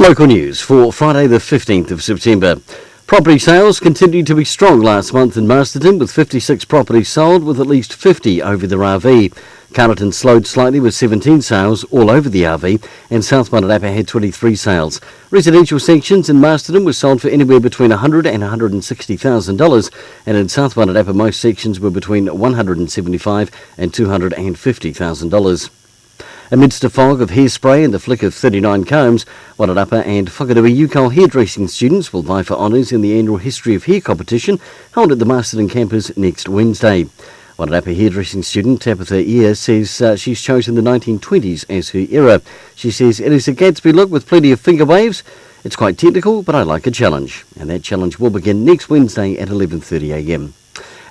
Local news for Friday the 15th of September. Property sales continued to be strong last month in Masterton, with 56 properties sold, with at least 50 over the RV. Carlton slowed slightly with 17 sales all over the RV, and South Wairarapa had 23 sales. Residential sections in Masterton were sold for anywhere between $100,000 and $160,000, and in South Wairarapa most sections were between $175,000 and $250,000. Amidst a fog of hairspray and the flick of 39 combs, Wairarapa and Whakarui UCAL hairdressing students will vie for honours in the annual History of Hair competition held at the Masterton campus next Wednesday. Wairarapa hairdressing student Tabitha Ear says she's chosen the 1920s as her era. She says it is a Gatsby look with plenty of finger waves. It's quite technical, but I like a challenge. And that challenge will begin next Wednesday at 11:30am.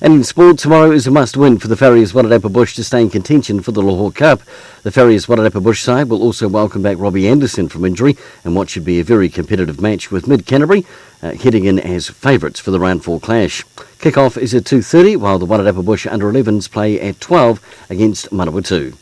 And in sport, tomorrow is a must-win for the Farriers Wairarapa Bush to stay in contention for the Lahore Cup. The Farriers Wairarapa Bush side will also welcome back Robbie Anderson from injury in what should be a very competitive match, with Mid-Canterbury heading in as favourites for the round 4 clash. Kick-off is at 2:30, while the Wairarapa Bush under-11s play at 12 against Manawatu.